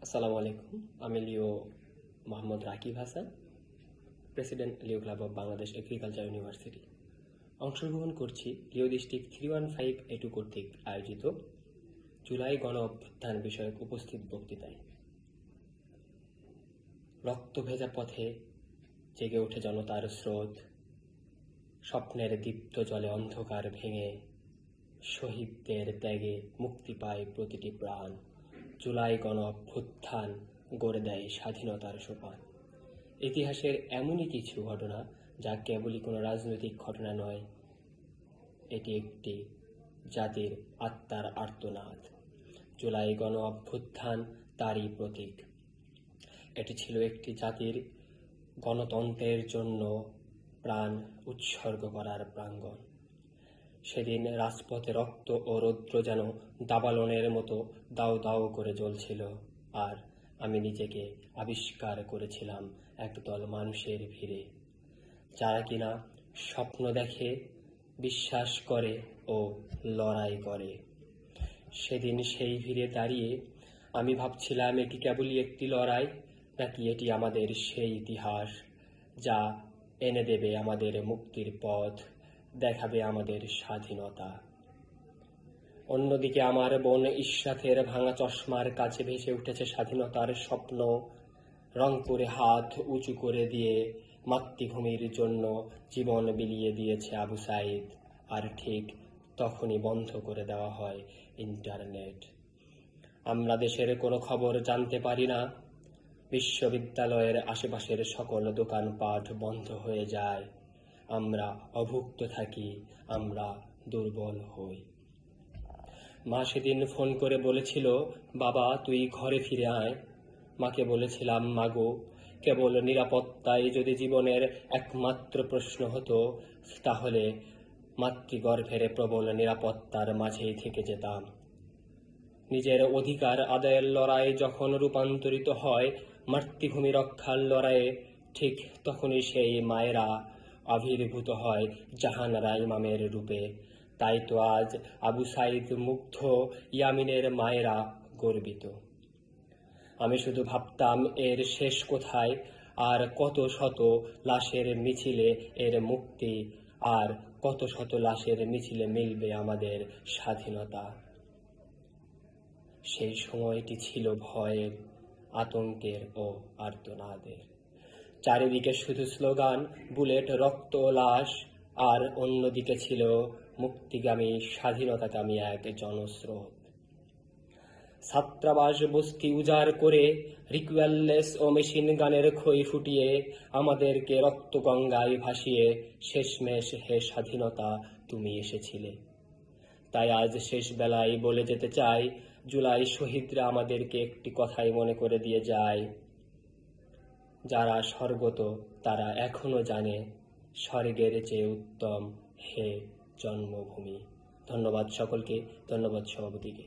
আসসালামু আলাইকুম। আমি Leo Mohammad Rakib Hasan, president Leo club of Bangladesh agriculture university. অংশগ্রহণ করছি লিও ডিস্ট্রিক্ট 315A2 কর্তৃক আয়োজিত জুলাই গণ অভ্যুত্থান বিষয়ক উপস্থিত বক্তৃতায়। রক্ত ভেজা পথে জেগে ওঠে জনতার স্রোত, স্বপ্নের দীপ্ত জলে অন্ধকার ভেঙে শহীদদের ত্যাগে মুক্তি পায় প্রতিটি প্রাণ। জুলাই গণ অভ্যুত্থান গড়ে দেয় স্বাধীনতার সোপান। ইতিহাসের এমনই কিছু ঘটনা যা কেবলই কোনো রাজনৈতিক ঘটনা নয়, এটি একটি জাতির আত্মার আর্তনাদ। জুলাই গণ অভ্যুত্থান তারই প্রতীক। এটি ছিল একটি জাতির গণতন্ত্রের জন্য প্রাণ উৎসর্গ করার প্রাঙ্গণ। সেদিন রাজপথে রক্ত ও রৌদ্র যেন দাবালনের মতো দাউ দাউ করে জ্বলছিল, আর আমি নিজেকে আবিষ্কার করেছিলাম একদল মানুষের ভিড়ে, যারা কিনা স্বপ্ন দেখে, বিশ্বাস করে ও লড়াই করে। সেদিন সেই ভিড়ে দাঁড়িয়ে আমি ভাবছিলাম, এটি কেবলই একটি লড়াই, নাকি এটি আমাদের সেই ইতিহাস যা এনে দেবে আমাদের মুক্তির পথ, দেখাবে আমাদের স্বাধীনতা। অন্যদিকে আমার বোন ইশরাতের ভাঙা চশমার কাছে ভেসে উঠেছে স্বাধীনতার স্বপ্ন। রংপুরে হাত উঁচু করে দিয়ে মাতৃভূমির জন্য জীবন বিলিয়ে দিয়েছে আবু সাইদ। আর ঠিক তখনই বন্ধ করে দেওয়া হয় ইন্টারনেট। আমরা দেশের কোনো খবর জানতে পারি না। বিশ্ববিদ্যালয়ের আশেপাশের সকল দোকানপাট বন্ধ হয়ে যায়। আমরা অভুক্ত থাকি, আমরা দুর্বল হই। মা সেদিন ফোন করে বলেছিল, বাবা তুই ঘরে ফিরে আয়। মাকে বলেছিলাম, মাগো, কেবল নিরাপত্তাই যদি জীবনের একমাত্র প্রশ্ন হতো, তাহলে মাতৃগর্ভের প্রবল নিরাপত্তার মাঝেই থেকে যেতাম। নিজের অধিকার আদায়ের লড়াই যখন রূপান্তরিত হয় মাতৃভূমি রক্ষার লড়াইয়ে, ঠিক তখনই সেই মায়েরা আবির্ভূত হয় জাহানারা ইমামের রূপে। তাই তো আজ আবু সাইদ মুগ্ধ, ইয়ামিনের মায়েরা গর্বিত। আমি শুধু ভাবতাম, এর শেষ কোথায়? আর কত শত লাশের মিছিলে এর মুক্তি, আর কত শত লাশের মিছিলে মিলবে আমাদের স্বাধীনতা। সেই সময়টি ছিল ভয়ের, আতঙ্কের ও আর্তনাদের। চারিদিকে শুধু স্লোগান, বুলেট, রক্ত, লাশ, আর অন্যদিকে ছিল মুক্তিগামী, স্বাধীনতাকামী এক জনস্রোত। ছাত্রাবাস বস্তি উজাড় করে, রিকুয়েললেস ও মেশিন গানের খই ফুটিয়ে, আমাদেরকে রক্তগঙ্গায় ভাসিয়ে শেষমেশ হে স্বাধীনতা তুমি এসেছিলে। তাই আজ শেষ বেলায় বলে যেতে চাই, জুলাই শহীদরা আমাদেরকে একটি কথাই মনে করে দিয়ে যায়, যারা স্বর্গত তারা এখনো জানে স্বর্গের চেয়ে উত্তম হে জন্মভূমি। ধন্যবাদ সকলকে, ধন্যবাদ সভাপতিকে।